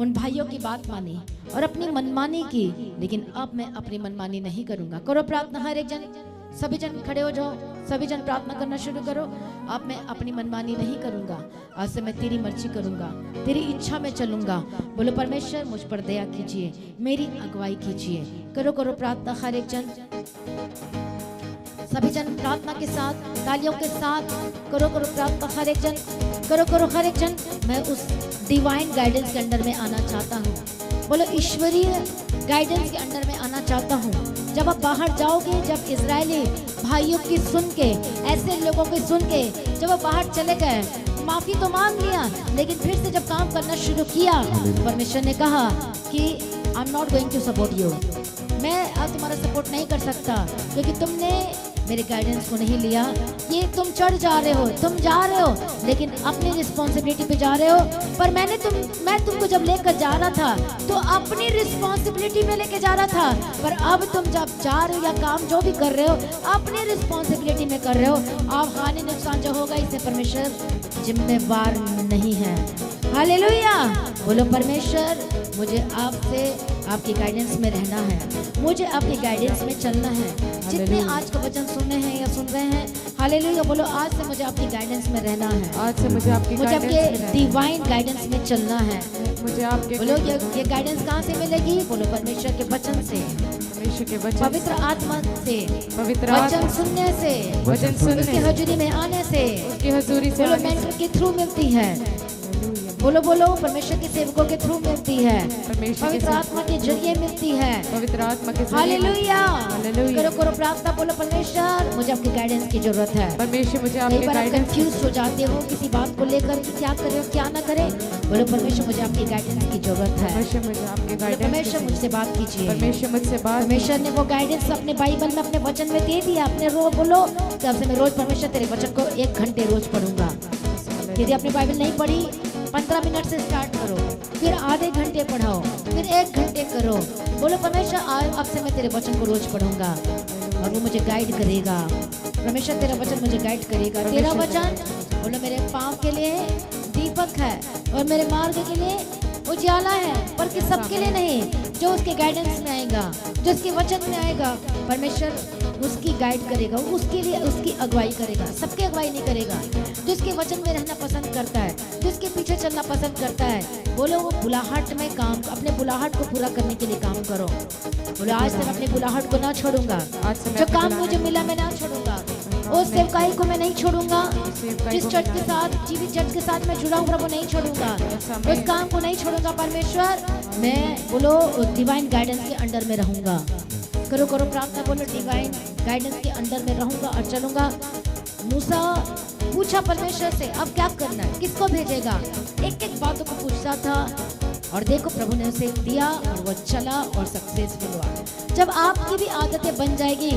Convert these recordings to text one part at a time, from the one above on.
उन भाइयों की बात मानी और अपनी मनमानी की, लेकिन अब मैं अपनी मनमानी नहीं करूंगा। करो प्रार्थना, हर एक जन, सभी जन खड़े हो जाओ, सभी जन प्रार्थना करना शुरू करो। अब मैं अपनी मनमानी नहीं करूंगा, आज से मैं तेरी मर्जी करूंगा, तेरी इच्छा में चलूंगा। बोलो परमेश्वर मुझ पर दया कीजिए, मेरी अगुवाई कीजिए। करो करो प्रार्थना, हर एक जन, सभी जन प्रार्थना के साथ, तालियों के साथ करो करो प्रार्थना, हर एक जन करो करो, हर एक जन। मैं उस डिवाइन गाइडेंस के अंडर में आना चाहता हूँ। बोलो ईश्वरीय गाइडेंस के अंडर में आना चाहता हूँ। जब आप बाहर जाओगे, जब इजरायली भाइयों की सुन के, ऐसे लोगों की सुन के जब आप बाहर चले गए, माफी तो मांग लिया, लेकिन फिर से जब काम करना शुरू किया, परमेश्वर ने कहा कि I am not going to support you, मैं अब तुम्हारा सपोर्ट नहीं कर सकता, क्योंकि तुमने मेरे गाइडेंस को नहीं लिया। ये तुम चढ़ जा रहे हो, तुम जा रहे हो, लेकिन अपनी रिस्पॉन्सिबिलिटी पे जा रहे हो। पर मैं तुमको जब लेकर जा रहा था तो अपनी रिस्पॉन्सिबिलिटी में लेके जा रहा था, पर अब तुम जब जा रहे हो या काम जो भी कर रहे हो अपनी रिस्पॉन्सिबिलिटी में कर रहे हो। अब हानि नुकसान जो होगा इससे परमेश्वर जिम्मेवार नहीं है। हालेलुया। बोलो परमेश्वर मुझे आपसे, आपकी गाइडेंस में रहना है, मुझे आपकी गाइडेंस में चलना है। जितने आज का वचन सुनने हैं या सुन रहे हैं, हालेलुया बोलो, आज से मुझे आपकी गाइडेंस में रहना है, आज से मुझे आपके डिवाइन गाइडेंस में चलना है। मुझे आपके बोलो ये गाइडेंस कहाँ से मिलेगी? बोलो परमेश्वर के वचन से, परमेश्वर के वचन, पवित्र आत्मा से, पवित्र वचन सुनने से, वचन सुनने, उसकी हजूरी में आने से, उसकी हजूरी से, मेंटर के थ्रू मिलती है। बोलो बोलो, परमेश्वर के सेवकों के थ्रू मिलती है, पवित्र आत्मा के जरिए मिलती है, पवित्र आत्मा के जरिए। हालेलुया। करो करो प्रार्थना, बोलो परमेश्वर मुझे आपके गाइडेंस की जरूरत है। परमेश्वर मुझे आपके गाइडेंस, कंफ्यूज हो जाते हो किसी बात को लेकर कि क्या करे क्या ना करे, बोलो परमेश्वर मुझे आपकी गाइडेंस की जरूरत है। परमेश्वर मुझे आपके गाइडेंस, परमेश्वर मुझसे बात कीजिए, परमेश्वर मुझसे बात। परमेश्वर ने वो गाइडेंस अपने बाइबल में, अपने वचन में दे दिया। अपने रोज बोलो, तब से मैं रोज परमेश्वर तेरे वचन को 1 घंटे रोज पढ़ूंगा। यदि आपने बाइबल नहीं पढ़ी, 15 मिनट से स्टार्ट करो, फिर आधे घंटे पढ़ाओ, फिर 1 घंटे करो। बोलो परमेश्वर अब से मैं तेरे वचन को रोज पढ़ूंगा और वो मुझे गाइड करेगा। परमेश्वर तेरा वचन मुझे गाइड करेगा। तेरा वचन बोलो मेरे पाँव के लिए दीपक है और मेरे मार्ग के लिए उजाला है, पर कि सबके लिए नहीं, जो उसके गाइडेंस में आएगा, जो उसके वचन में आएगा, परमेश्वर उसकी गाइड करेगा, उसके लिए उसकी अगुवाई करेगा। सबके अगुवाई नहीं करेगा। जो उसके वचन में रहना पसंद करता है, जो उसके पीछे चलना पसंद करता है, बोलो वो बुलाहट में काम, अपने बुलाहट को पूरा करने के लिए काम करो। बोलो आज से मैं अपनी बुलाहट को ना छोड़ूंगा, जो काम मुझे मिला मैं ना छोड़ूंगा, उस सेवकाई को मैं नहीं छोड़ूंगा, जिस चर्च के साथ, जीवित चर्च के साथ मैं जुड़ा हूँ प्रभु, नहीं छोड़ूंगा, उस काम को नहीं छोड़ूंगा। परमेश्वर मैं बोलो डिवाइन गाइडेंस के अंडर में रहूंगा। करो करो प्रार्थना, बोलो डिवाइन गाइडेंस के अंडर में रहूंगा और चलूंगा। मूसा पूछा परमेश्वर से अब क्या करना है, किसको भेजेगा, एक एक बातों को पूछता था और देखो प्रभु ने उसे दिया और वो चला और सक्सेसफुल हुआ। जब आपकी भी आदतें बन जाएगी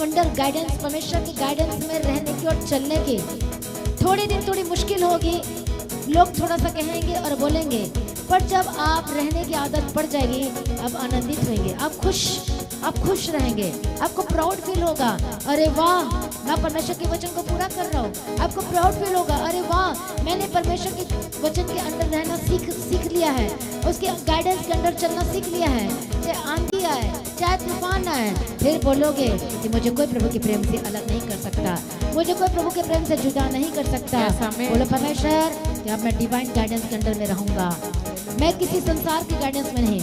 अंडर गाइडेंस, परमेश्वर की गाइडेंस में रहने की और चलने की, थोड़ी दिन थोड़ी मुश्किल होगी, लोग थोड़ा सा कहेंगे और बोलेंगे, पर जब आप रहने की आदत पड़ जाएगी, आप आनंदित होंगे, आप खुश रहेंगे, आपको प्राउड फील होगा, अरे वाह मैं परमेश्वर के वचन को पूरा कर रहा हूँ। आपको प्राउड फील होगा, अरे वाह मैंने परमेश्वर के वचन के अंदर रहना सीख लिया है, उसके गाइडेंस के अंदर चलना सीख लिया है। चाहे आंधी आए, चाहे तूफान आए, फिर बोलोगे कि मुझे कोई प्रभु के प्रेम से अलग नहीं कर सकता, मुझे कोई प्रभु के प्रेम से जुदा नहीं कर सकता। बोलो परमेश्वर कि अब मैं डिवाइन गाइडेंस के अंदर में रहूंगा, मैं किसी संसार के गाइडेंस में नहीं।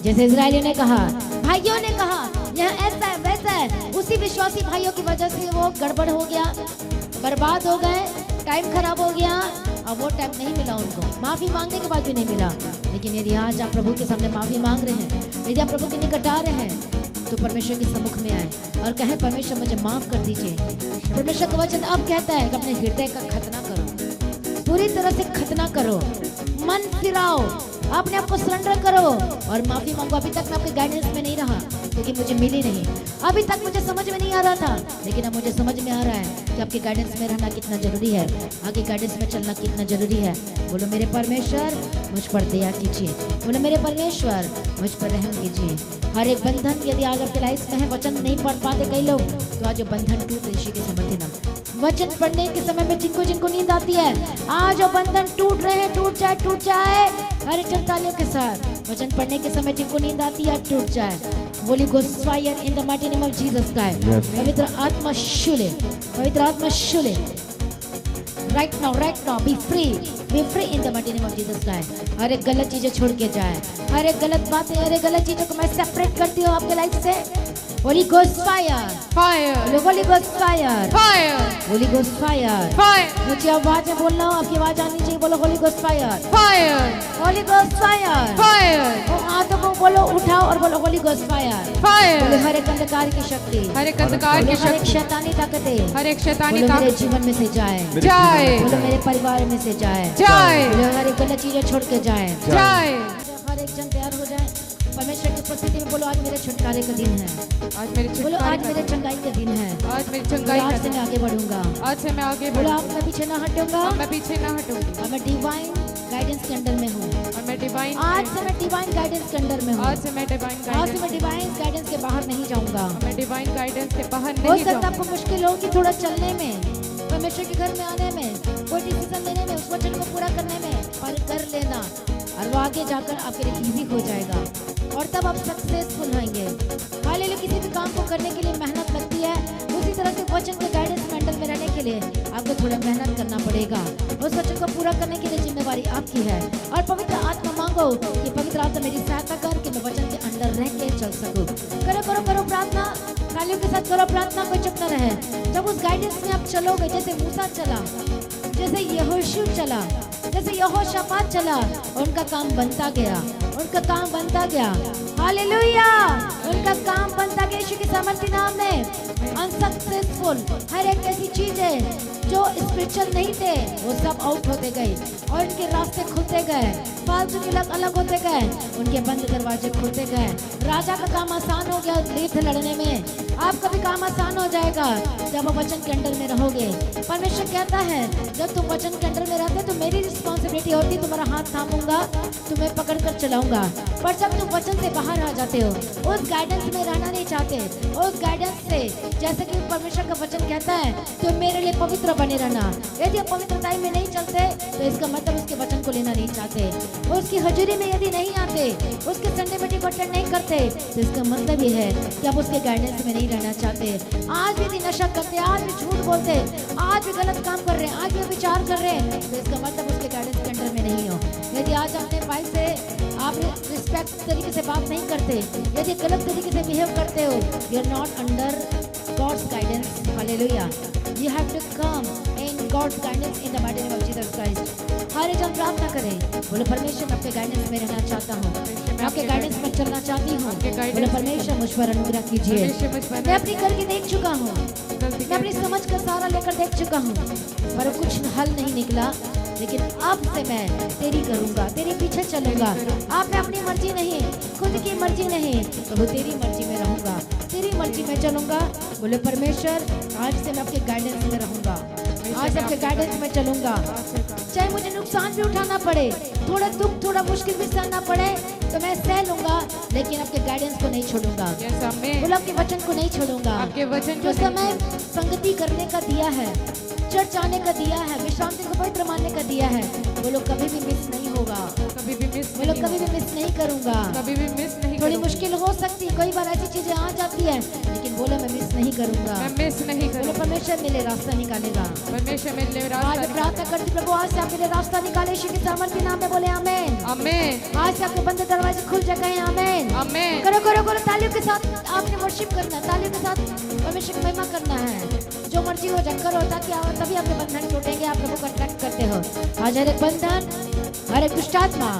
जैसे इजरायलियों ने कहा, भाइयों ने कहा यह ऐसा है वैसा है, उसी विश्वासी भाइयों की वजह से वो गड़बड़ हो गया, बर्बाद हो गए, टाइम खराब हो गया। अब वो टाइम नहीं मिला उनको, माफी मांगने के बाद भी नहीं मिला। लेकिन यदि आज आप प्रभु के सामने माफी मांग रहे हैं, यदि आप प्रभु के निकट आ रहे हैं, तो परमेश्वर के सम्मुख में आए और कहे परमेश्वर मुझे माफ कर दीजिए। परमेश्वर का वचन अब कहता है कि अपने हृदय का खतना करो, पूरी तरह से खतना करो, मन फिराओ, अपने आप को सरेंडर करो और माफी मांगो। अभी तक मैं आपके गाइडेंस में नहीं रहा क्योंकि मुझे मिली नहीं, अभी तक मुझे समझ में नहीं आ रहा था, लेकिन अब मुझे समझ में आ रहा है कि आपके गाइडेंस में रहना कितना जरूरी है, आगे गाइडेंस में चलना कितना जरूरी है। बोलो मेरे परमेश्वर मुझ पर दया कीजिए, बोलो मेरे परमेश्वर मुझ पर रहम कीजिए। हर एक बंधन यदि आज आपके लाइफ में है, वचन नहीं पढ़ पाते कई लोग, तो आज बंधन टूट ऋषि के समर्थन वचन पढ़ने के समय में जिनको जिनको नींद आती है, आज वो बंधन टूट रहे हैं, टूट जाए, टूट जाए। हरे चंद तालियों के साथ वचन पढ़ने के समय जिनको नींद आती है, टूट जाए। Holi ghost fire in the mighty name of Jesus Christ. पवित्र आत्मा शुले, पवित्र आत्मा शुले। Right now, be free in the mighty name of Jesus Christ। हर एक गलत चीजें छोड़ के जाए, हर एक गलत बातें, हर एक गलत चीजों को मैं सेपरेट करती हूँ आपके लाइफ से। Holy Ghost fire, fire, Holy Ghost fire, fire, Holy Ghost fire, fire। मुझे आवाज में बोलना हो, आपकी आवाज आनी चाहिए। बोलो Holy Ghost fire, fire, Holy Ghost fire, fire। वो हाथों को बोलो उठाओ और बोलो Holy Ghost fire, fire। बोलो हर एक अंधकार की शक्ति, हर एक अंधकार की हर एक शक्ति, शैतानी ताकतें, हर एक शैतानी बोलो मेरे ताकत जीवन में से जाए, जाए, बोलो मेरे परिवार में से जाए, जाए, बोलो हर एक गलत चीजें छोड़ के जाए, जाए। हर एक जन तैयार हो जाए परमेश्वर की उपस्थिति में। बोलो आज मेरे छुटकारे का दिन है, आज मेरे बोलो छुटकारे आज मेरे चंगाई का दिन है, आज मेरी चंगाई आज का से दिन। मैं आगे बढ़ूंगा, आज से मैं आगे बोलो बढ़ूंगा, आप मैं पीछे ना हटूंगा, मैं पीछे ना हटूंगी, और मैं डिवाइन गाइडेंस के अंडर में हूँ। और मैं डिवाइन, आज से मैं डिवाइन गाइडेंस के अंडर में हूँ, आज से मैं डिवाइन आज से गाइडेंस, मैं डिवाइन गाइडेंस के बाहर नहीं जाऊंगा। मैं डिवाइन गाइडेंस से बाहर हो नहीं सकता जाऊंगा। आपको मुश्किल होगी थोड़ा चलने में, परमेश्वर के घर में आने में, कोई डिसीजन लेने में, उस वचन को पूरा करने में, पर कर लेना और वो आगे जाकर आपके लिए इजी हो जाएगा और तब आप सक्सेसफुल होंगे। हालेलुया। किसी भी काम को करने के लिए मेहनत लगती है, उसी तरह से वचन के गाइडेंस में अंडर में रहने के लिए आपको थोड़ा मेहनत करना पड़ेगा। उस वचन को पूरा करने के लिए जिम्मेवारी आपकी है और पवित्र आत्मा मांगो कि पवित्र आत्मा मेरी सहायता कर कि मैं वचन के अंदर रह के चल सकूं। करो करो करो प्रार्थना, तालियों के साथ करो प्रार्थना, कोई चुप न रहे। जब उस गाइडेंस में आप चलोगे, जैसे मूसा चला, जैसे यहोशू चला, जैसे यहोशापात चला, उनका काम बनता गया, उनका काम बनता गया। हालेलुया। उनका काम बनता गया यीशु के सामर्थ्य नाम में। अनसक्सेसफुल हर एक ऐसी चीजें जो स्पिरिचुअल नहीं थे वो सब आउट होते गए और उनके रास्ते खुलते गए, फालतू के लोग अलग होते गए, उनके बंद दरवाजे खुलते गए। राजा का काम आसान हो गया युद्ध लड़ने में, आपका भी काम आसान हो जाएगा जब आप वचन के अंडर में रहोगे। परमेश्वर कहता है जब तुम वचन के अंडर में रहते तो मेरी रिस्पॉन्सिबिलिटी होती, तुम्हारा हाथ थामूंगा, तुम्हें पकड़ कर चलाऊंगा। पर जब तुम वचन से बाहर आ जाते हो, उस गाइडेंस में रहना नहीं चाहते, उस गाइडेंस से, जैसे कि परमेश्वर का वचन कहता है तो मेरे लिए पवित्र बने रहना। यदि आप पवित्रता में नहीं चलते तो इसका मतलब उसके वचन को लेना नहीं चाहते, उसकी हजूरी में यदि नहीं आते, उसके संडे मीटिंग को अटेंड नहीं करते, तो इसका मतलब ये है कि आप उसके गाइडेंस में नहीं रहना चाहते। आज भी यदि नशा करते, आज भी झूठ बोलते, आज भी गलत काम कर रहे हैं, आज भी विचार कर रहे हैं, तो इसका मतलब उसके गाइडेंस के अंडर में नहीं हो। यदि आज अपने भाई से आप रिस्पेक्ट तरीके से बात नहीं करते, यदि गलत तरीके से बिहेव करते हो, you are not under God's guidance. Hallelujah. You have to come in God's guidance in the mighty name of Jesus Christ. हर एक जन प्रार्थना करें, बोले परमेश्वर मैं आपके गाइडेंस में रहना चाहता हूँ, मैं आपके गाइडेंस में चलना चाहती हूँ। बोले परमेश्वर मुझ पर अनुग्रह कीजिए। मैं अपनी करके देख चुका हूँ, मैं अपनी समझ का सहारा लेकर देख चुका हूँ, पर कुछ हल नहीं निकला। लेकिन अब से मैं तेरी करूँगा, तेरे पीछे चलूँगा। आप मैं अपनी मर्जी नहीं, खुद की मर्जी नहीं, तो वो तेरी मर्जी में रहूँगा, तेरी मर्जी में चलूँगा। बोले परमेश्वर आज से मैं आपके गाइडेंस में रहूँगा, आज आपके गाइडेंस में चलूँगा। चाहे मुझे नुकसान भी उठाना पड़े, थोड़ा दुख, थोड़ा मुश्किल भी सहना पड़े, तो मैं सह लूँगा, लेकिन आपके गाइडेंस को नहीं छोड़ूंगा। बोले आपके वचन को नहीं छोड़ूंगा। आपके वचन जो समय संगति करने का दिया है, चर्च आने का दिया है, विश्रांति को पवित्र मानने का दिया है, बोलो कभी भी मिस नहीं होगा, कभी भी मिस, बोलो कभी भी मिस नहीं करूंगा, कभी भी मिस नहीं। थोड़ी मुश्किल हो सकती है, कई बार ऐसी चीजें आ जाती है, लेकिन बोलो मैं मिस नहीं करूंगा, मैं मिस नहीं बोलो करूंगा। परमेश्वर मेरे रास्ता निकालेगा, परमेश्वर मेरे आज रास्ता प्रार्थना करती प्रभु आज से आप मेरे रास्ता निकाले यीशु के सामर्थ्य नाम में। बोले आमेन, आमेन, आज से आपके बंद दरवाजे खुल जाए। आमेन, आमेन। करो करो करो, तालियों के साथ आपने वर्शिप करना है, तालियों के साथ परमेश्वर की महिमा करना है। जो मर्जी हो जाए करो, ताकि तभी आपके बंधन टूटेंगे, आप प्रभु को अट्रैक्ट करते हो। आज हर एक बंधन, हर एक दुष्ट आत्मा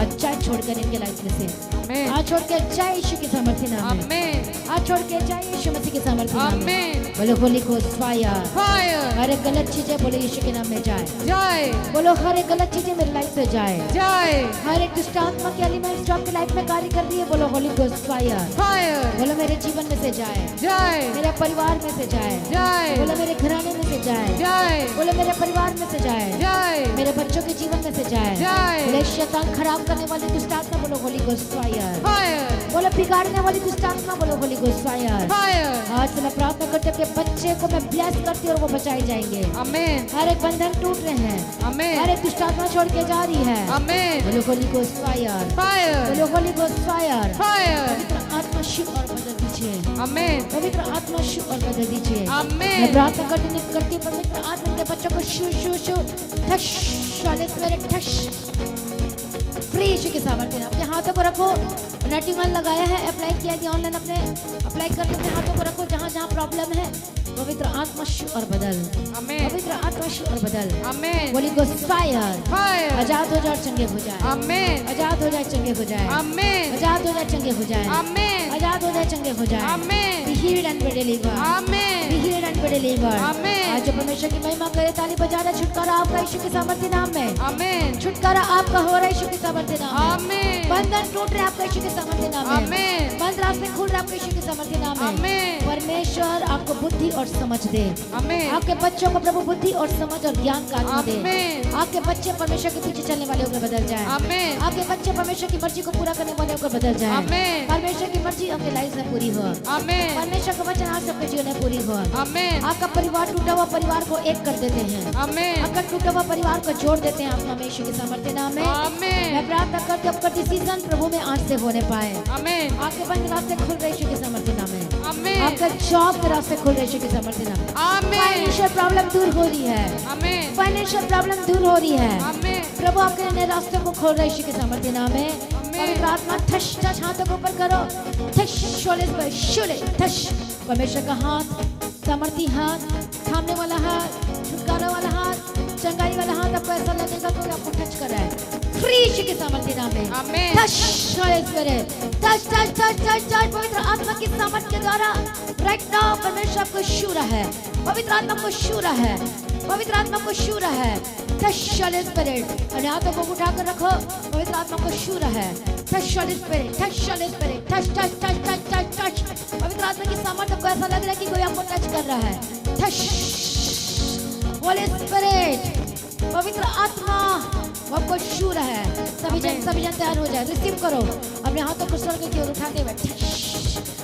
आज चाय छोड़कर इनके लाइफ में से आज छोड़ के जाए यीशु के सामर्थ्य नाम में, आमेन, आज छोड़ के जाए यीशु मसीह के सामर्थ्य नाम में। आमेन। बोलो होली घोस्ट फायर, फायर, हर एक गलत चीजें बोलो यीशु के नाम में जाए, जाए, बोलो हर एक गलत चीजें मेरी लाइफ से जाए, जाए, हर एक दुष्ट आत्मा के एलिमेंट्स जो आपकी लाइफ में कार्य कर रही है, बोलो होली घोस्ट फायर, फायर, बोलो मेरे जीवन में से जाए, जाए, मेरे परिवार में से जाए, जाए, बोलो मेरे घराने में से जाए, जाए, बोलो मेरे परिवार में से जाए, जाए, मेरे बच्चों के जीवन में से जाए, जाए, बोले शैतान खराब करने वाली दुष्ट आत्मा बोलो होली घोस्ट फायर, फायर, बोलो बिगाड़ने वाली दुष्ट आत्मा, बोलो होली गोस्ट फायर। Fire. आज से मैं प्रार्थना करती हूँ कि बच्चे को मैं ब्लेस करती हूँ और वो बचाए जाएंगे। Amen. हर एक बंधन टूट रहे हैं, हर Amen. एक दुष्ट आत्मा छोड़ के जा रही है। Amen. बोलो होली गोस्ट फायर, Fire. बोलो होली गोस्ट फायर। Fire. पवित्र आत्मा शिव और बदल दीजिए, Amen. पवित्र आत्मा शिव और बदल दीजिए। मैं Amen. प्रार्थना करती हूँ पवित्र आत्मा के बच्चों को शू शू शू ठश वाले मेरे ठश फ्री यीशु के सामर्थ्य में अपने हाथों को रखो। नटिंग ऑयल लगाया है, अप्लाई किया गया ऑनलाइन, अपने अप्लाई करके अपने हाथों को रखो जहाँ जहाँ प्रॉब्लम है। पवित्र आत्मा शू और बदल, Amen. पवित्र आत्मा शू और बदल। Amen. Holi ghost fire, Fire. आजाद हो जाए, चंगे हो जाए, Amen. आजाद हो जाए, चंगे हो जाए, Amen. आजाद हो जाए, चंगे हो जाए, Amen. आजाद हो जाए, चंगे हो जाए। Amen. Be healed and be delivered. Be Amen. healed and be delivered. Amen. आज जो परमेश्वर की महिमा करे, ताली बजा रहे, छुटकारा आपका यीशु के सामर्थ्य नाम में। Amen. छुटकारा आपका हो रहा है यीशु के सामर्थ्य नाम में। Amen. बंधन टूट रहे आपका यीशु के सामर्थ्य नाम में। Amen. बंद रास्ते खुल रहे आपके यीशु के सामर्थ्य नाम में। Amen. परमेश्वर आपको बुद्धि और समझ दे, Amen. आपके बच्चों को प्रभु बुद्धि और समझ और ज्ञान का आत्मा दे। Amen. आपके बच्चे परमेश्वर के पीछे चलने वाले होकर बदल जाए। Amen. आपके बच्चे परमेश्वर की मर्जी को पूरा करने वाले होकर बदल जाए। Amen. परमेश्वर की मर्जी आपके लाइफ में पूरी हो। Amen. परमेश्वर का वचन आज सबके जीवन में पूरी हो। Amen. आपका परिवार टूटा हुआ परिवार को एक कर देते हैं, Amen. आपका टूटा हुआ परिवार को जोड़ देते हैं आत्मा में यीशु के सामर्थ्य नाम में। मैं Amen. प्रार्थना करती हूँ आपका डिसीजन प्रभु में आज से होने पाए। Amen. आपके बंद रास्ते खुल रहे यीशु के सामर्थ्य नाम में। Amen. आपका जॉब के रास्ते खुल रहे यीशु के सामर्थ्य नाम में। Amen. फाइनेंशियल प्रॉब्लम दूर हो रही है, Amen. फाइनेंशियल प्रॉब्लम दूर हो रही है। Amen. प्रभु आपके नए रास्ते को खोल रहे यीशु के सामर्थ्य नाम में। पवित्र आत्मा ठश ठश हाथों को ऊपर करो, ठश शोले पर शोले ठश। परमेश्वर का हाथ, सामर्थी हाथ, थामने वाला हाथ, छुटकारा वाला हाथ, चंगाई वाला हाथ आपको ऐसा लगेगा कोई आपको टच कर रहा है। फ्री यीशु के सामर्थ्य नाम में। Amen. Touch Sholay spirit, touch touch touch touch touch. पवित्र आत्मा की सामर्थ के द्वारा राइट नाउ परमेश्वर आपको छू रहा है, पवित्र आत्मा को छू रहा है, पवित्र आत्मा को छू रहा है। टच शोले स्पिरिट, और हाथों को उठाकर रखो, पवित्र आत्मा को छू रहा है। Touch Sholay spirit, touch Sholay spirit, touch touch touch touch touch touch. पवित्र आत्मा की सामर्थ आपको ऐसा लग रहा है कि कोई आपको टच कर रहा है। टच होली स्पिरिट, पवित्र आत्मा वो आपको छू रहा है। सभी जन तैयार हो जाए, रिसीव करो अपने हाथों को स्वर्ग की ओर उठाते हुए।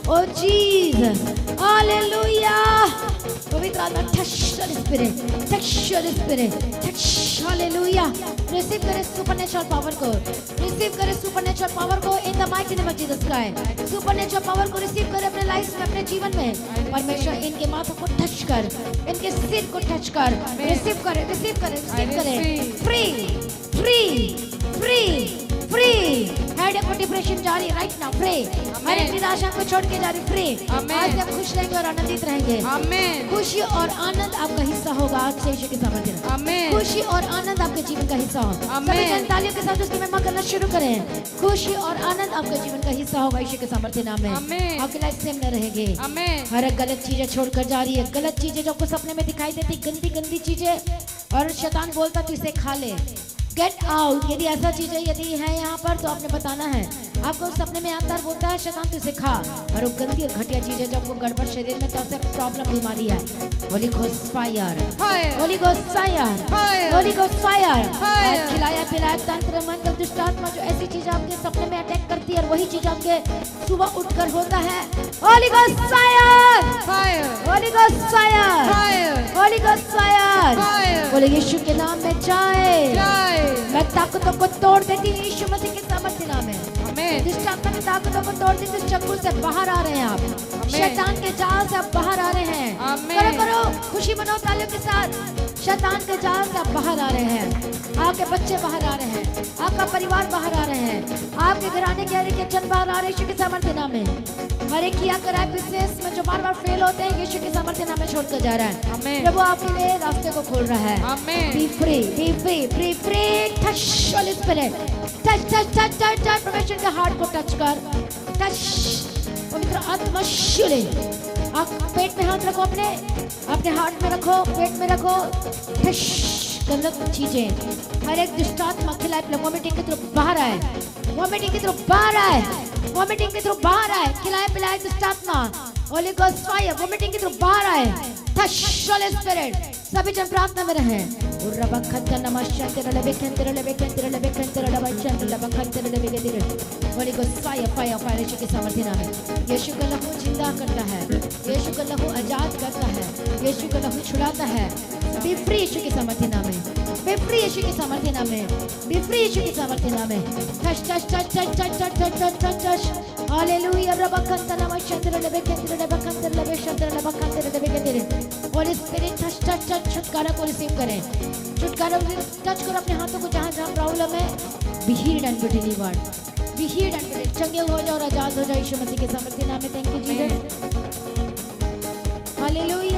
ओ जीसस, हालेलुया। पवित्र आत्मा touch spirit, touch spirit, touch, hallelujah. Receive करें सुपरनेचुरल पावर को, रिसीव करें सुपरनेचुरल पावर को in the mighty name of Jesus Christ. Supernatural power को रिसीव करें अपने लाइफ में, अपने जीवन में। परमेश्वर इनके माथों को टच कर, इनके सिर को टच कर, रिसीव करें, रिसीव करें, रिसीव करें। Free free free free. Headache और डिप्रेशन जा रही राइट नाउ, फ्री। हर एक निराशा को छोड़ के जा रही, फ्री। आज से आप खुश रहेंगे और आनंदित रहेंगे। Amen. खुशी और आनंद आपका हिस्सा होगा आज से यीशु के सामर्थ्य में। Amen. खुशी और आनंद आपके जीवन का हिस्सा हो। Amen. सभी जन तालियों के साथ उसकी महिमा करना शुरू करें। खुशी और आनंद आपके जीवन का हिस्सा होगा यीशु के सामर्थ्य नाम में। Amen. आपकी लाइफ सेम न रहेगी। Amen. हर एक गलत चीजें छोड़कर जा रही है, गलत चीजें जो आपको सपने में दिखाई देती, गंदी गंदी चीजें, और शैतान बोलता तू इसे खा ले, गेट आउट। यदि ऐसा चीजें यदि है यहाँ पर तो आपने बताना है। आपको सपने में आता है, बोलता है शैतान तू इसे खा, और वो गंदी और घटिया चीजें जो आपको गड़बड़ शरीर में तो प्रॉब्लम बीमारी है। Holi ghost fire, Fire. Holi ghost fire, Fire. Holi ghost fire. Fire. आज खिलाया पिलाया तंत्र मंत्र दुष्ट आत्मा जो ऐसी चीजें आपके सपने में अटैक करती है और वही चीज आपके सुबह उठकर होता है। Holi ghost fire, Fire. Holi ghost fire, Fire. Holi ghost fire. Fire. बोले यीशु के नाम में जाए। Jai. मैं ताकतों को तोड़ देती हूँ यीशु मसीह के सामर्थ्य नाम में। Amen. दुष्ट आत्मा की ताकतों को तोड़ देती हूँ, चंगुल से बाहर आ रहे हैं आप, शैतान के जाल से आप बाहर आ रहे हैं। Amen. करो करो खुशी मनाओ तालियों के साथ। शैतान के जाल से आप बाहर आ रहे हैं, आपके बच्चे बाहर आ रहे हैं, आपका परिवार बाहर आ रहे हैं, आपके घराने के जन बाहर आ रहे हैं यीशु के सामर्थ्य नाम में। हर एक किया कराए बिजनेस में जो बार बार फेल होते हैं यीशु के सामर्थ्य नाम में छोड़कर जा रहा है। Amen. प्रभु आपके लिए रास्ते को खोल रहा है। Amen. Be free, be free, be free. Touch Holy Spirit. Touch, touch, touch, touch, touch. परमेश्वर के हार्ट को टच कर, टच। पवित्र आत्मा शुले। आप पेट में हाथ रखो, अपने हार्ट में रखो, पेट में रखो। टच गलत चीजें, हर एक दुष्ट आत्मा खिलाए वॉमिटिंग के थ्रू बाहर आए, वॉमिटिंग के थ्रू बाहर आए, वॉमिटिंग के थ्रू बाहर आए। खिलाए पिलाए दुष्ट आत्मा, होली गोस्ट फायर वॉमिटिंग के थ्रू बाहर आए। Touch Holi spirit. सभी जन प्रार्थना में रहें। Holy Ghost fire fire fire यीशु के सामर्थ्य नाम में यीशु का लहू जिंदा करता है यीशु का लहू आजाद करता है यीशु का लहू छुड़ाता है बी फ्री यीशु के सामर्थ्य नाम में बी फ्री यीशु के सामर्थ्य नाम में बी फ्री यीशु के सामर्थ्य नाम में touch touch touch touch touch touch touch touch touch touch hallelujah रबकंतना मशंतर लेबेकेंतर लेबकंतर लेबेशंतर लेबकंतर लेबेकेंतर holy spirit touch touch touch छुटकारा को रिसीव करें छुटकारा टच करो अपने हाथों को जहां जहां प्रॉब्लम है be healed and be delivered be healed and be चंगे हो जाओ और आजाद हो जाओ यीशु मसीह के सामर्थ्य नाम में थैंक यू जीसस हालेलुया